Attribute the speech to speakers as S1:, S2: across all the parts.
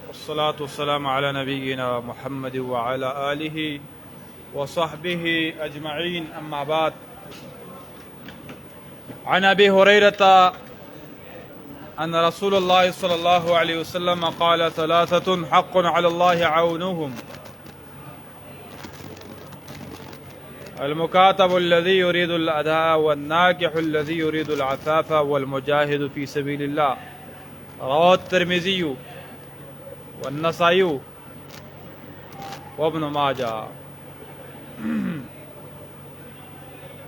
S1: والصلاة والسلام على نبينا محمد وعلى آله وصحبه أجمعين أما بعد عن أبي هريرة أن رسول الله صلى الله عليه وسلم قال ثلاثة حق على الله عونهم المكاتب الذي يريد الأداء والناكح الذي يريد العفاف والمجاهد في سبيل الله رواه الترمذي والنسائی وابن ماجہ۔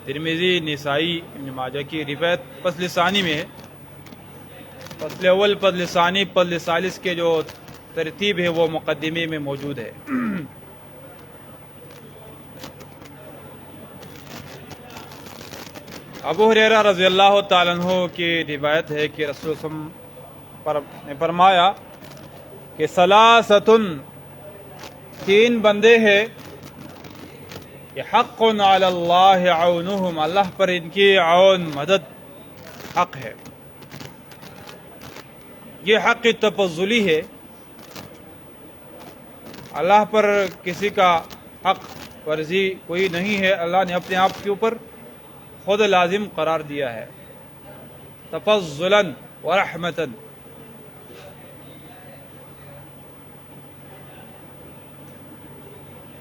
S1: ترمذی، نسائی، ابن ماجہ کی روایت فصل ثانی میں ہے۔ فصل اول، فصل ثانی، فصل ثالث کے جو ترتیب ہے وہ مقدمے میں موجود ہے۔ ابو ہریرہ رضی اللہ تعالیٰ عنہ کی روایت ہے کہ رسول صلی اللہ علیہ وسلم نے فرمایا کہ ثلاثۃ، تین بندے ہیں کہ حق علی اللہ عونہم، اللہ پر ان کی عون مدد حق ہے۔ یہ حق تفضلی ہے، اللہ پر کسی کا حق ورزی کوئی نہیں ہے، اللہ نے اپنے آپ کے اوپر خود لازم قرار دیا ہے، تفضلا ورحمتا۔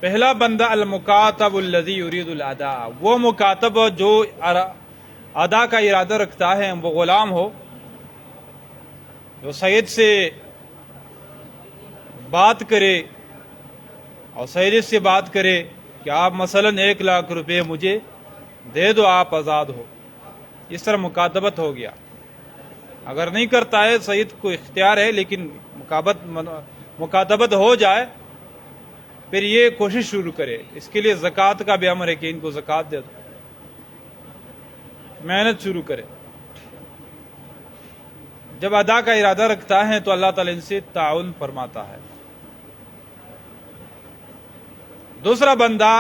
S1: پہلا بندہ المکاتب الذی یرید الاداء، وہ مکاتب جو ادا کا ارادہ رکھتا ہے، وہ غلام ہو جو سید سے بات کرے اور سید سے بات کرے کہ آپ مثلا 1,00,000 روپے مجھے دے دو، آپ آزاد ہو، اس طرح مکاتبت ہو گیا۔ اگر نہیں کرتا ہے، سید کو اختیار ہے، لیکن مکاتبت ہو جائے پھر یہ کوشش شروع کرے، اس کے لیے زکوٰۃ کا بھی امر ہے کہ ان کو زکوٰۃ دے دو، محنت شروع کرے۔ جب ادا کا ارادہ رکھتا ہے تو اللہ تعالیٰ ان سے تعاون فرماتا ہے۔ دوسرا بندہ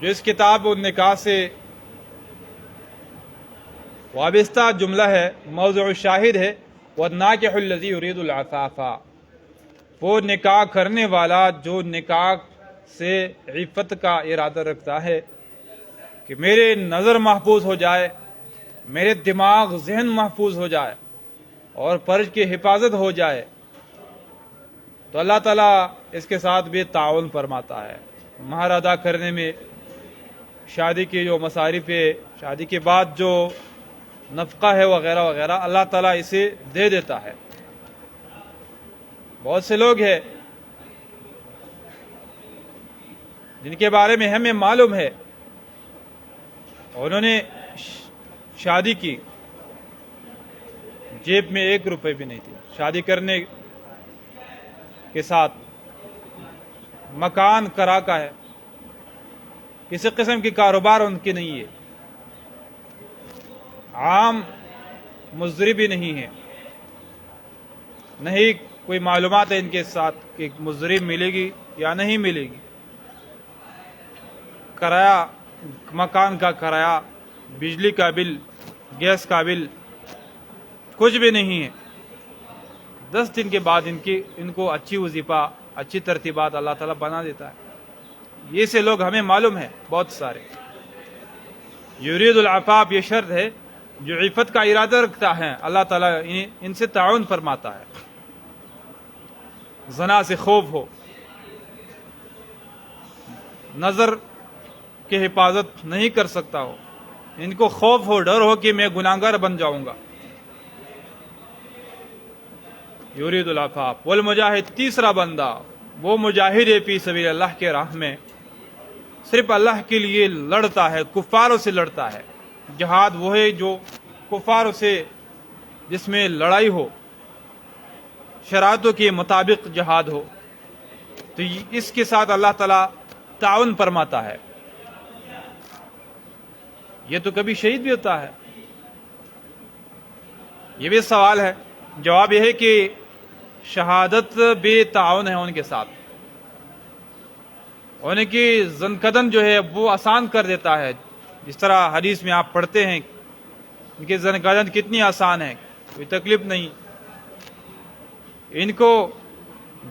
S1: جو اس کتاب النکاح سے وابستہ جملہ ہے، موضوع شاہد ہے، وَالنَّاكِحُ الَّذِي يُرِيدُ الْعَفَافَ، وہ نکاح کرنے والا جو نکاح سے عفت کا ارادہ رکھتا ہے کہ میرے نظر محفوظ ہو جائے، میرے دماغ ذہن محفوظ ہو جائے اور فرج کی حفاظت ہو جائے، تو اللہ تعالیٰ اس کے ساتھ بھی تعاون فرماتا ہے۔ مہر ادا کرنے میں، شادی کی جو مصارف ہے، شادی کے بعد جو نفقہ ہے وغیرہ وغیرہ، اللہ تعالیٰ اسے دے دیتا ہے۔ بہت سے لوگ ہیں جن کے بارے میں ہمیں معلوم ہے انہوں نے شادی کی، جیب میں 1 روپے بھی نہیں تھی، شادی کرنے کے ساتھ مکان کرا کا ہے، کسی قسم کی کاروبار ان کی نہیں ہے، عام مزدوری بھی نہیں ہے، نہیں کوئی معلومات ہے ان کے ساتھ کہ مزدوری ملے گی یا نہیں ملے گی، کرایہ، مکان کا کرایہ، بجلی کا بل، گیس کا بل کچھ بھی نہیں ہے۔ 10 دن کے بعد ان کو اچھی وظیفہ، اچھی ترتیبات اللہ تعالیٰ بنا دیتا ہے۔ یہ سے لوگ ہمیں معلوم ہے بہت سارے۔ یرید العفاف، یہ شرط ہے جو عفت کا ارادہ رکھتا ہے، اللہ تعالیٰ ان سے تعاون فرماتا ہے۔ زنا سے خوف ہو، نظر کی حفاظت نہیں کر سکتا ہو، ان کو خوف ہو، ڈر ہو کہ میں گناہگار بن جاؤں گا، یرید العفاف۔ والمجاہد، تیسرا بندہ وہ مجاہد ہے فی سبیل اللہ کے راہ میں، صرف اللہ کے لیے لڑتا ہے، کفاروں سے لڑتا ہے۔ جہاد وہ ہے جو کفاروں سے، جس میں لڑائی ہو، شرائطوں کے مطابق جہاد ہو، تو اس کے ساتھ اللہ تعالیٰ تعاون فرماتا ہے۔ یہ تو کبھی شہید بھی ہوتا ہے۔ یہ بھی سوال ہے، جواب یہ ہے کہ شہادت بھی تعاون ہے ان کے ساتھ، ان کی زنکدن جو ہے وہ آسان کر دیتا ہے۔ جس طرح حدیث میں آپ پڑھتے ہیں ان کی زنکدن کتنی آسان ہے، کوئی تکلیف نہیں، ان کو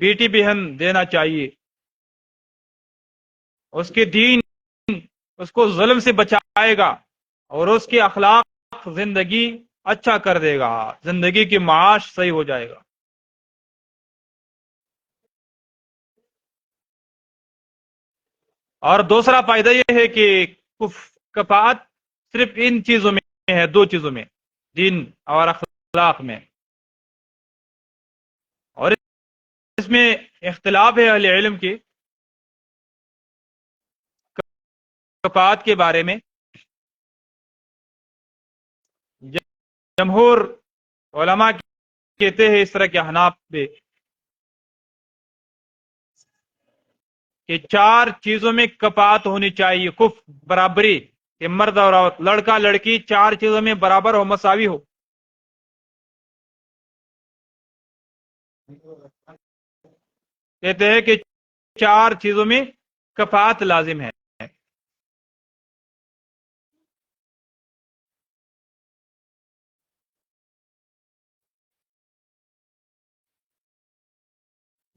S1: بیٹی بہن دینا چاہیے، اس کے دین اس کو ظلم سے بچائے گا، اور اس کے اخلاق زندگی اچھا کر دے گا، زندگی کی معاش صحیح ہو جائے گا۔ اور دوسرا فائدہ یہ ہے کہ کفاءت صرف ان چیزوں میں ہے، دو چیزوں میں، دین اور اخلاق میں، اور اس میں اختلاف ہے اہل علم کی کفاءت کے بارے میں۔ جمہور علماء کہتے ہیں اس طرح کے احناف پہ کہ چار چیزوں میں کفاءت ہونی چاہیے، برابری، کہ مرد اور عورت، لڑکا لڑکی چار چیزوں میں برابر ہو، مساوی ہو۔ کہتے ہیں کہ چار چیزوں میں کفاءت لازم ہے۔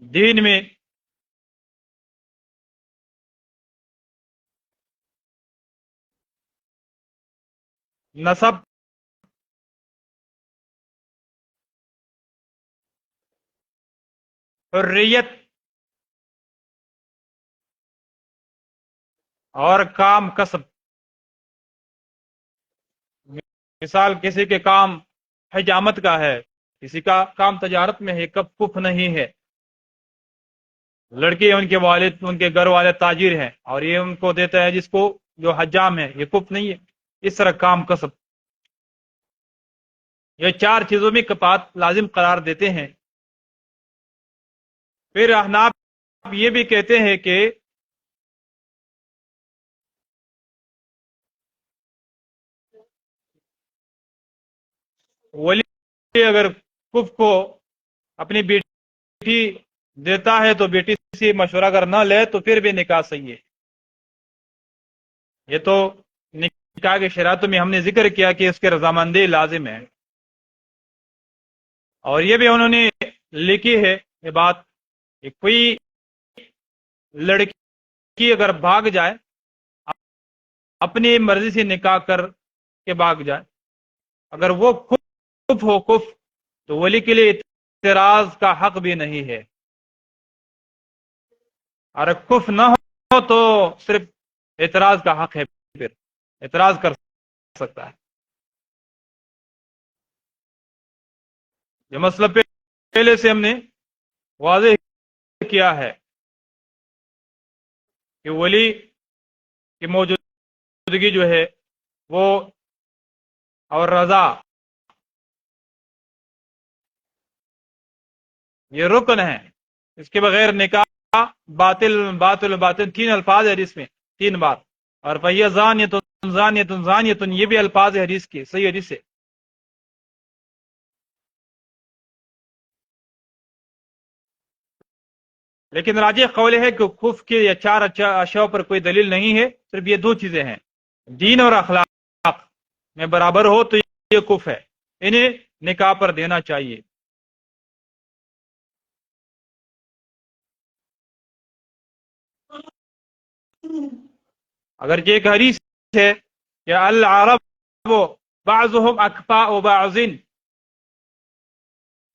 S1: دین میں نسب، حریت، اور کام کسب۔ مثال کسی کے کام حجامت کا ہے، کسی کا کام تجارت میں ہے، کف نہیں ہے۔ لڑکی ان کے والد، ان کے گھر والے تاجر ہیں، اور یہ ان کو دیتا ہے جس کو جو حجام ہے، یہ کف نہیں ہے۔ اس طرح کام کسب، یہ چار چیزوں میں کفاءت لازم قرار دیتے ہیں۔ پھر احناف یہ بھی کہتے ہیں کہ ولی اگر کف کو اپنی بیٹی دیتا ہے تو بیٹی سے مشورہ اگر نہ لے تو پھر بھی نکاح صحیح ہے۔ یہ تو نکاح کے شرائطوں میں ہم نے ذکر کیا کہ اس کے رضامندی لازم ہے۔ اور یہ بھی انہوں نے لکھی ہے یہ بات کہ کوئی لڑکی اگر بھاگ جائے، اپنی مرضی سے نکاح کر کے بھاگ جائے، اگر وہ کف ہو، تو ولی کے لیے اعتراض کا حق بھی نہیں ہے۔ اور کف نہ ہو تو صرف اعتراض کا حق ہے، پھر اعتراض کر سکتا ہے۔ یہ مسئلہ پہلے سے ہم نے واضح کیا ہے کہ ولی کی موجودگی جو ہے وہ اور رضا، یہ رکن ہے، اس کے بغیر نکاح باطل باطل باطل۔ تین الفاظ ہے حدیث میں، تین بار۔ اور فہی زانیۃ زانیۃ زانیۃ، یہ بھی الفاظ ہے حدیث کی، صحیح حدیث سے۔ لیکن راجح قول ہے کہ کف کے یا چار اشیاء پر کوئی دلیل نہیں ہے، صرف یہ دو چیزیں ہیں، دین اور اخلاق میں برابر ہو تو یہ کف ہے، انہیں نکاح پر دینا چاہیے۔ اگر یہ ایک حدیث ہے کہ العرب بعضهم اکفاء بعض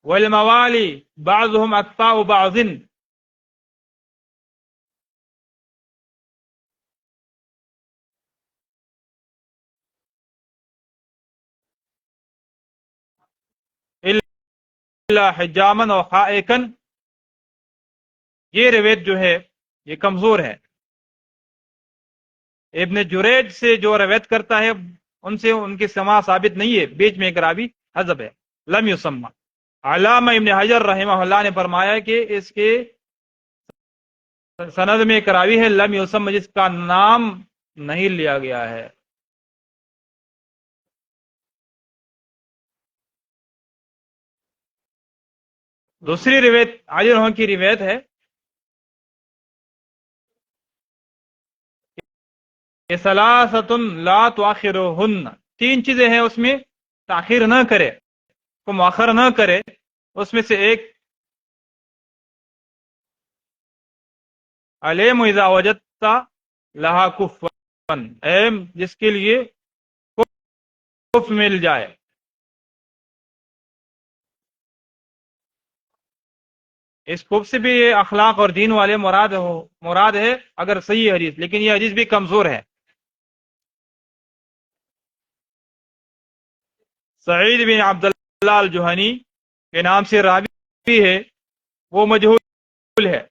S1: والموالی بعضهم اکفاء بعض، الا حجاما و حائکا، یہ روایت جو ہے یہ کمزور ہے۔ ابن جریج سے جو روایت کرتا ہے ان سے ان کی سماع ثابت نہیں ہے، بیچ میں ایک راوی حذف ہے، لم یسمع۔ علامہ ابن حجر رحمہ اللہ نے فرمایا کہ اس کے سند میں ایک راوی ہے لم یسمع، جس کا نام نہیں لیا گیا ہے۔ دوسری روایت علی رحمہ کی روایت ہے کہ ثلاثۃ لا تؤخرهن، تین چیزیں ہیں اس میں تاخیر نہ کرے، کو مؤخر نہ کرے۔ اس میں سے ایک علیم اذا وجدت لہا کفن، ایم جس کے لیے کف مل جائے. اس کف سے بھی یہ اخلاق اور دین والے مراد ہے اگر صحیح حدیث، لیکن یہ حدیث بھی کمزور ہے. سعید بن عبداللہ الجوہنی کے نام سے راوی ہے، وہ مجہول ہے.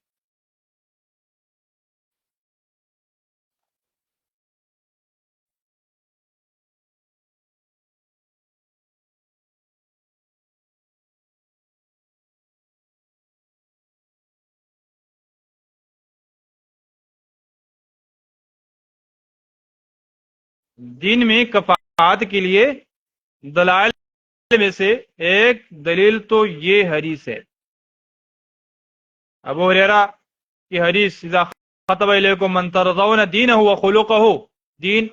S1: دین میں کفارات کے لیے دلائل میں سے ایک دلیل تو یہ حدیث ہے. ابو ہریرہ کی حدیث اذا خطب الیکم من ترضون دینہ وخلقہ، دین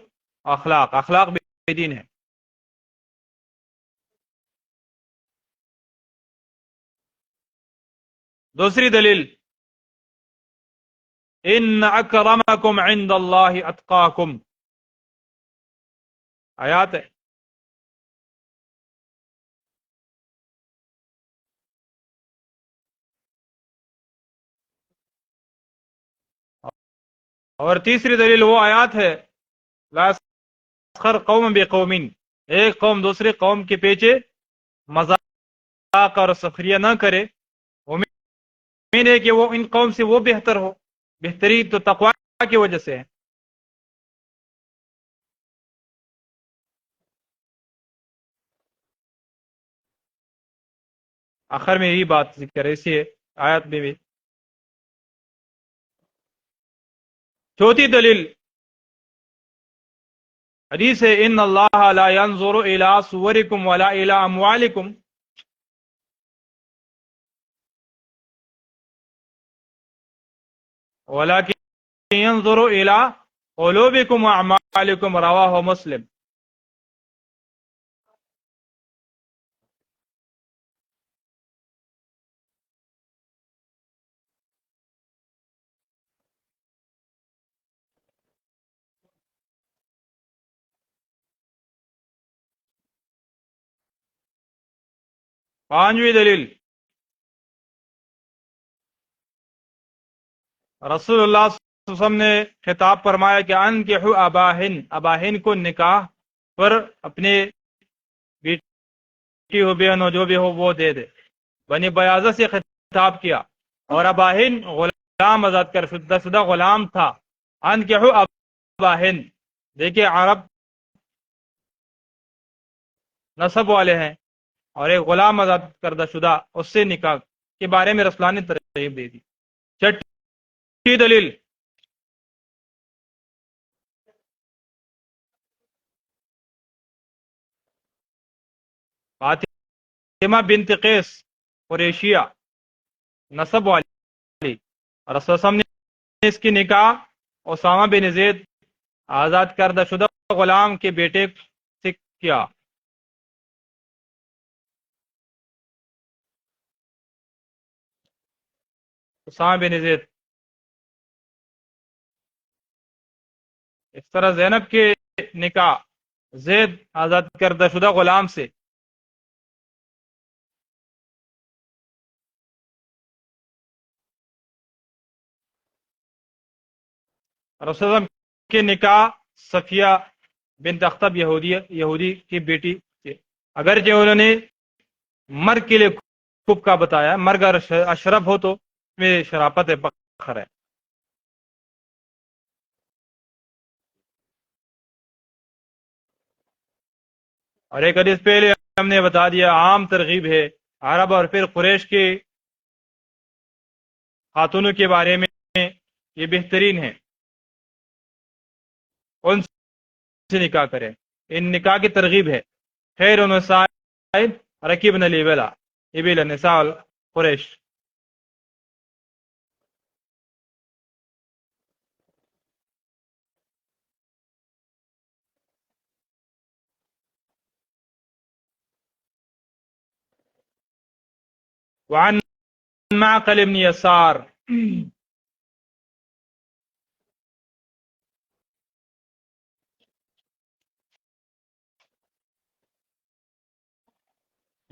S1: اخلاق بھی دین ہے. دوسری دلیل ان اکرمکم عند اللہ اتقاکم، آیات ہے. اور تیسری دلیل وہ آیات ہے لا یسخر قوم بقوم، ایک قوم دوسرے قوم کے پیچھے مذاق اور سخریہ نہ کرے. امید ہے کہ وہ ان قوم سے وہ بہتر ہو، بہتری تو تقوی کی وجہ سے ہے. آخر میں یہی بات ذکر ہے اسی آیت میں بھی. چوتھی دلیل حدیث ہے ان اللہ لا ينظر الى صورکم ولا الى اموالکم، ولكن ينظر الى قلوبکم واعمالکم، رواہ مسلم. پانچویں دلیل رسول اللہ صلی اللہ علیہ وسلم نے خطاب فرمایا کہ انکحوا اباہن، اباہن کو نکاح پر اپنے بیٹی ہو بہن ہو جو بھی ہو وہ دے دے. بنی بیاضہ سے خطاب کیا، اور اباہن غلام آزاد کر شدہ غلام تھا. انکحوا اباہن، دیکھیں عرب نسب والے ہیں، اور ایک غلام آزاد کردہ شدہ اس سے نکاح کے بارے میں رسول اللہ نے ترغیب دے دی. چھٹی دلیل فاطمہ بنت قیس قریشیہ نسب والی، اور رسول اللہ نے اس کی نکاح اسامہ بن زید آزاد کردہ شدہ غلام کے بیٹے سے کیا. اسامہ بن زید. اس طرح زینب کے نکاح زید آزاد کردہ شدہ غلام سے. رسول اللہ کے نکاح صفیہ بنت اخطب یہودی کی بیٹی سے، اگرچہ انہوں نے مرگ کے لیے خوب کا بتایا، مرگ اشرف ہو تو اس میں شرافت ہے، فخر ہے. اور ایک حدیث پہلے ہم نے بتا دیا، عام ترغیب ہے عرب اور پھر قریش کے خاتونوں کے بارے میں، یہ بہترین ہے ان سے نکاح کریں، ان نکاح کی ترغیب ہے. خیر النساء رکبن الابل، ابل نساء قریش. وعن معقل بن يسار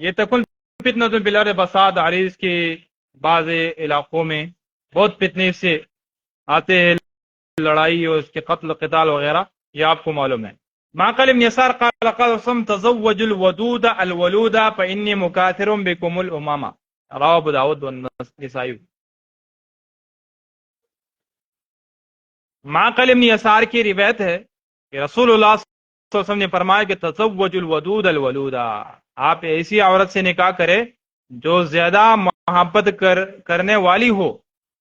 S1: یہ تکن فتنۃ فی الارض فساد عریض کے بعض علاقوں میں بہت فتنے سے آتے ہیں، لڑائی اور اس کے قتل قتال وغیرہ، یہ آپ کو معلوم ہے۔ معقل ابن یسار قال قال رسول تزوج الودود الولود فإني مكاثر بكم الأمامة، رواه ابو داود والنسائی۔ معقل ابن یسار کی روایت ہے کہ رسول اللہ صلی اللہ علیہ وسلم نے فرمایا کہ تزوج الودود الولودا، آپ ایسی عورت سے نکاح کرے جو زیادہ محبت کرنے والی ہو،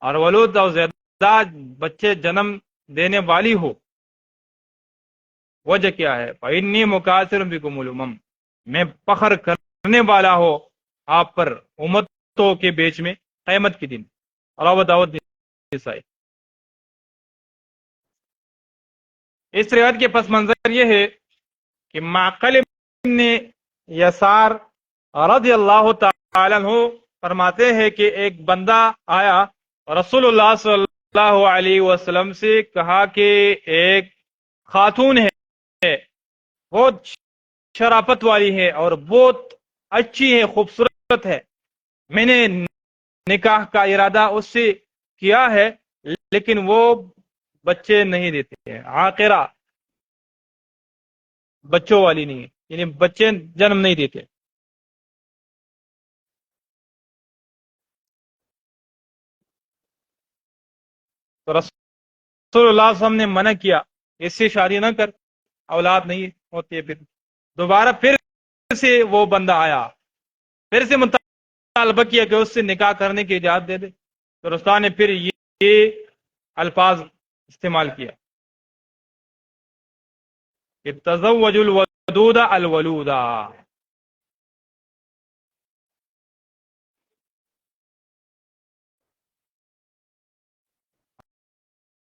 S1: اور ولود اور زیادہ بچے جنم دینے والی ہو۔ وجہ کیا ہے؟ فإنی مکاثر بکم الامم، میں فخر کرنے والا ہو آپ پر امتوں کے بیچ میں قیامت کے دن۔ رواه داؤد نسائی۔ اس روایت کے پس منظر یہ ہے کہ معقل ابن یسار رضی اللہ تعالی عنہ فرماتے ہیں کہ ایک بندہ آیا، رسول اللہ صلی اللہ علیہ وسلم سے کہا کہ ایک خاتون ہے، بہت شرافت والی ہے اور بہت اچھی ہے، خوبصورت ہے، میں نے نکاح کا ارادہ اس سے کیا ہے، لیکن وہ بچے نہیں دیتے ہیں، عاقرہ، بچوں والی نہیں ہے، یعنی بچے جنم نہیں دیتے۔ تو رسول اللہ صلی اللہ علیہ وسلم نے منع کیا، اس سے شادی نہ کر، اولاد نہیں ہوتی ہے۔ پھر دوبارہ پھر سے وہ بندہ آیا، پھر سے مطالبہ کیا کہ اس سے نکاح کرنے کی اجازت دے دے، تو رسول نے پھر یہ الفاظ استعمال کیا کہ تزوج الودود الولودا۔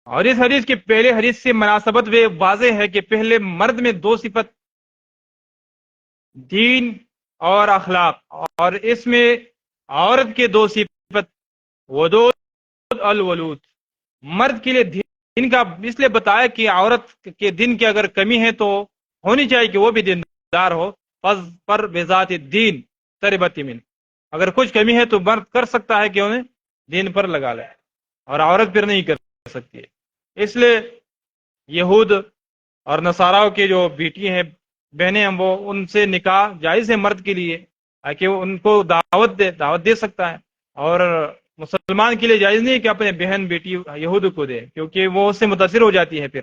S1: اور اس حدیث کے پہلے حدیث سے مناسبت واضح ہے کہ پہلے مرد میں دو صفت، دین اور اخلاق، اور اس میں عورت کے دو صفت، ودود الولود۔ مرد کے لیے دین کا اس لیے بتایا کہ عورت کے دین کی اگر کمی ہے تو ہونی چاہیے کہ وہ بھی دیندار ہو، پر بذات الدین تربت من، اگر کچھ کمی ہے تو مرد کر سکتا ہے کہ انہیں دین پر لگا لے، اور عورت پھر نہیں کر سکتی ہے۔ اس لیے یہود اور نصاراؤں کے جو بیٹی ہیں، بہنیں ہیں، وہ ان سے نکاح جائز ہے مرد کے لیے، کہ وہ ان کو دعوت دے سکتا ہے، اور مسلمان کے لیے جائز نہیں کہ اپنے بہن بیٹی یہود کو دے، کیونکہ وہ اس سے متاثر ہو جاتی ہے۔ پھر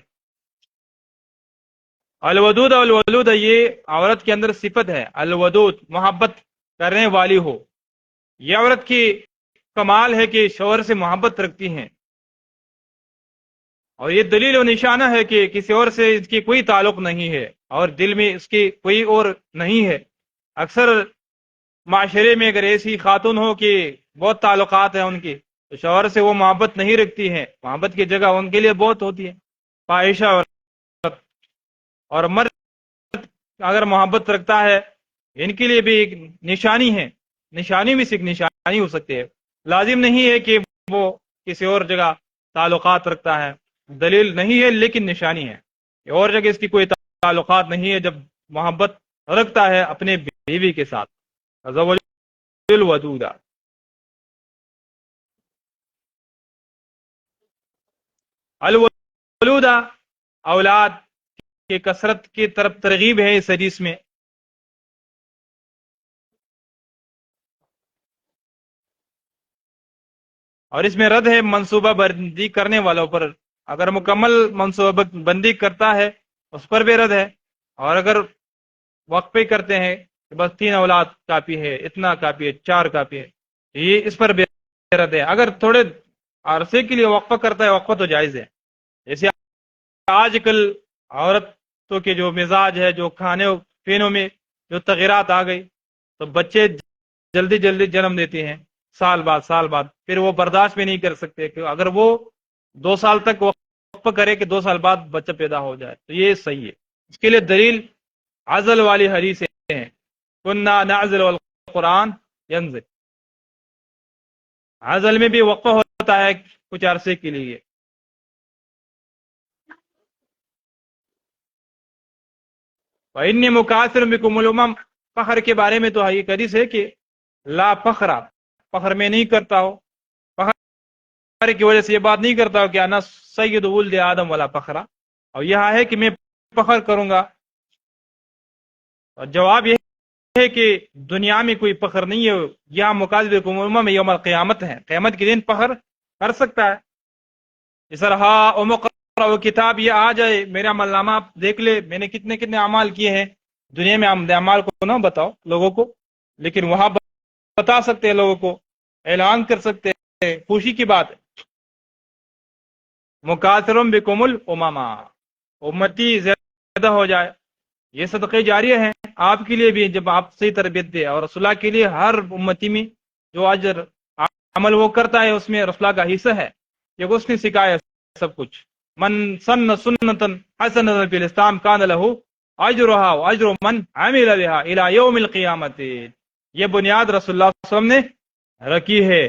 S1: الودود الولود، یہ عورت کے اندر صفت ہے، الودود، محبت کرنے والی ہو۔ یہ عورت کی کمال ہے کہ شوہر سے محبت رکھتی ہیں، اور یہ دلیل و نشانہ ہے کہ کسی اور سے اس کی کوئی تعلق نہیں ہے، اور دل میں اس کی کوئی اور نہیں ہے۔ اکثر معاشرے میں اگر ایسی خاتون ہو کہ بہت تعلقات ہیں ان کی، تو شوہر سے وہ محبت نہیں رکھتی ہیں، محبت کی جگہ ان کے لیے بہت ہوتی ہے فاحشہ، اور مرد اگر محبت رکھتا ہے، ان کے لیے بھی ایک نشانی ہے، نشانی میں سے ایک نشانی ہو سکتی ہے۔ لازم نہیں ہے کہ وہ کسی اور جگہ تعلقات رکھتا ہے، دلیل نہیں ہے، لیکن نشانی ہے۔ اور جگہ اس کی کوئی تعلقات نہیں ہے جب محبت رکھتا ہے اپنے بیوی کے ساتھ۔ تزوج الودود، الولود، اولاد کی کثرت کی طرف ترغیب ہے اس حدیث میں۔ اور اس میں رد ہے منصوبہ بندی کرنے والوں پر، اگر مکمل منصوبہ بندی کرتا ہے اس پر بھی رد ہے، اور اگر وقفے کرتے ہیں کہ بس 3 اولاد کافی ہے، اتنا کافی ہے، 4 کافی ہے، یہ اس پر بھی رد ہے۔ اگر تھوڑے عرصے کے لیے وقفہ کرتا ہے، وقفہ تو جائز ہے۔ جیسے آج کل عورتوں کے جو مزاج ہے، جو کھانے پینوں میں جو تغیرات آ گئی، تو بچے جلدی جلدی جنم دیتے ہیں، سال بعد، پھر وہ برداشت بھی نہیں کر سکتے کہ اگر وہ 2 سال تک وقفہ کرے کہ 2 سال بعد بچہ پیدا ہو جائے، تو یہ صحیح ہے۔ اس کے لیے دلیل عزل والی حدیثیں ہیں، کننا نعزل والقرآن ینزل، عزل میں بھی وقفہ ہوتا ہے کچھ عرصے کے لیے۔ وَإِنِّي مُكَاثِرٌ بِكُمُ الْأُمَمَ، فخر کے بارے میں تو یہ حدیث ہے کہ لا فخر، فخر میں نہیں کرتا ہو، فخر کی وجہ سے یہ بات نہیں کرتا ہو کہ انا سید ولد آدم ولا فخرا، اور یہاں ہے کہ میں فخر کروں گا. اور جواب یہ ہے کہ دنیا میں کوئی فخر نہیں ہے، یہاں مقابل میں یوم القیامت ہے، قیامت کے دن فخر کر سکتا ہے. اس طرح وہ کتاب یہ آ جائے میرا عمل نامہ آپ دیکھ لے، میں نے کتنے کتنے اعمال کیے ہیں. دنیا میں اعمال کو نہ بتاؤ لوگوں کو، لیکن وہاں بتا سکتے ہیں لوگوں کو، اعلان کر سکتے ہیں، خوشی کی بات ہے. مکاثرم بکم الامما، امتی زیادہ ہو جائے. یہ صدقے جاریہ ہیں آپ کے لیے بھی، جب آپ صحیح تربیت دے، اور رسول اللہ کے لیے ہر امتی میں جو اجر عمل وہ کرتا ہے اس میں رسول اللہ کا حصہ ہے، کہ اس نے سکھایا سب کچھ. من سن سنتا حسنۃ فی الاسلام کان لہ اجرھا واجر من عمل بها الى یوم القیامت. یہ بنیاد رسول اللہ صلی اللہ علیہ وسلم نے رکھی ہے،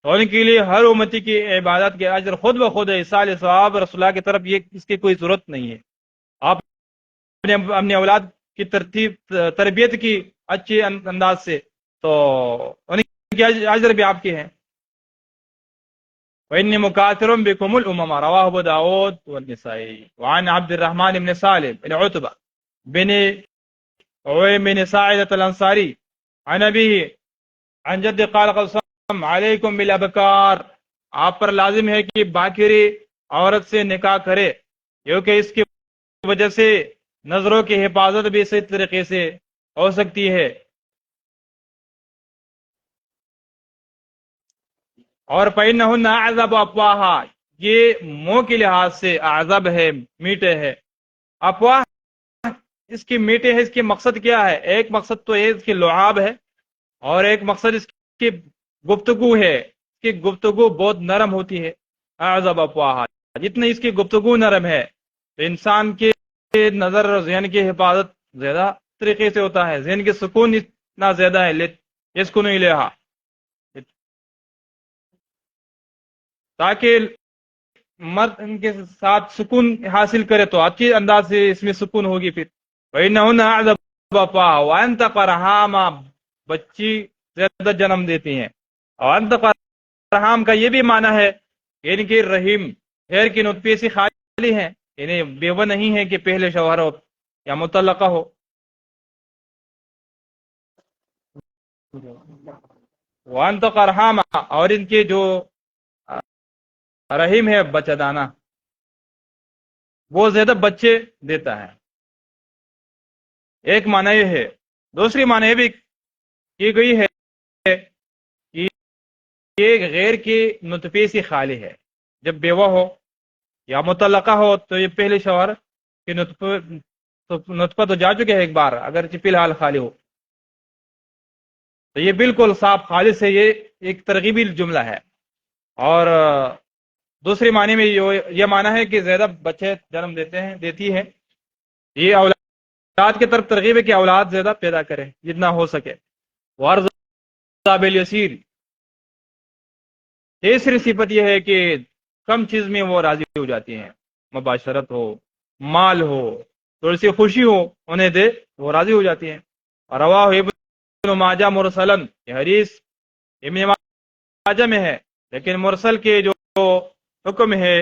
S1: اور ان کے لیے ہر امتی کی عبادت کے اجر خود بخود ہے. اصال ثواب رسول اللہ کی طرف یہ اس کی کوئی ضرورت نہیں ہے. آپ اپنے اولاد کی تربیت کی اچھے انداز سے، تو ان کے اجر بھی آپ کے ہیں. وإني مكاثر بكم الأمم، رواه أبو داود والنسائي. وعن عبد الرحمن بن سالم بن عتبة بن عويم بن ساعدة الأنصاري عن أبيه عن جد قال قسم عليكم بالأبكار، آپ پر لازم ہے کہ باکری عورت سے نکاح کرے، کیونکہ اس کی وجہ سے نظروں کی حفاظت بھی اسی طریقے سے ہو سکتی ہے. اور فإنهن أعذب أفواها، یہ منہ کے لحاظ سے اعذب ہے، میٹھے ہے. افواہ اس کی میٹھے ہے، اس کی مقصد کیا ہے؟ ایک مقصد تو یہ اس کی لعاب ہے، اور ایک مقصد اس کی گفتگو ہے، اس کی گفتگو بہت نرم ہوتی ہے. اعذب أفواها، جتنی اس کی گفتگو نرم ہے تو انسان کے نظر اور ذہن کی حفاظت زیادہ طریقے سے ہوتا ہے، ذہن کے سکون اتنا زیادہ ہے. اس کو نہیں لہا، تاکہ مرد ان کے ساتھ سکون حاصل کرے تو اچھی انداز سے اس میں سکون ہوگی. پھر وَإِنَّهُنَّ أَعْذَبُ أَفْوَاهًا وَأَنْتَقَ رَحَامًا، بچی زیادہ جنم دیتی ہیں. اور انتقا رحام کا یہ بھی معنی ہے کہ ان کی رحیم خیر کی نطفے سے خالی ہیں، یعنی بیوہ نہیں ہے کہ پہلے شوہر ہو یا مطلقہ ہو. وَأَنْتَقَ رَحَامًا، اور ان کے جو رحیم ہے بچہ دانا، وہ زیادہ بچے دیتا ہے. ایک معنی یہ ہے. دوسری معنی یہ بھی کی گئی ہے کہ یہ غیر کے نطفے سے خالی ہے. جب بیوہ ہو یا مطلقہ ہو تو یہ پہلے شوہر کے نطفہ تو جا چکے ہیں ایک بار، اگر فی الحال خالی ہو تو یہ بالکل صاف خالص ہے. یہ ایک ترغیبی جملہ ہے. اور دوسری معنی میں یہ معنی ہے کہ زیادہ بچے جنم دیتی ہے. یہ اولاد کی طرف ترغیب ہے کہ اولاد زیادہ پیدا کرے جتنا ہو سکے. وَأَرْزَقَ بِالْيَسِيرِ، تیسری صفت یہ ہے کہ کم چیز میں وہ راضی ہو جاتی ہیں. مباشرت ہو، مال ہو، تھوڑی سی خوشی ہو انہیں دے، وہ راضی ہو جاتی ہیں. اور رواہ ابن ماجہ مرسلن، یہ حدیث ابن ماجہ میں ہے، لیکن مرسل کے جو حکم ہے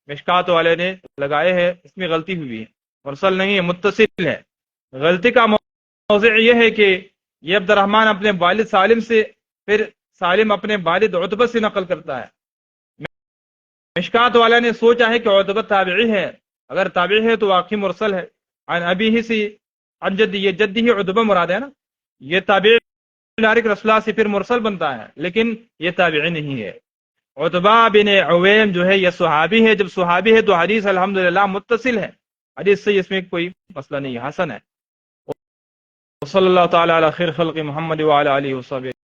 S1: مشکات والے نے لگائے ہیں، اس میں غلطی ہوئی ہے. مرسل نہیں ہے، متصل ہے. غلطی کا موضوع یہ ہے کہ یہ عبد الرحمن اپنے والد سالم سے، پھر سالم اپنے والد عتبہ سے نقل کرتا ہے. مشکات والا نے سوچا ہے کہ عتبہ تابعی ہے، اگر تابعی ہے تو واقعی مرسل ہے. عن ابیہ سے عن جدی، یہ جدی ہی عتبہ مراد ہے نا، یہ تابعی ڈائریکٹ رسول اللہ سے پھر مرسل بنتا ہے، لیکن یہ تابعی نہیں ہے. عتبہ بن عویم جو ہے یہ صحابی ہے. جب صحابی ہے تو حدیث الحمدللہ متصل ہے، حدیث سے اس میں کوئی مسئلہ نہیں ہے، حسن ہے. صلی اللہ تعالی علی خیر خلق محمد وعلی آلہ وصحبہ.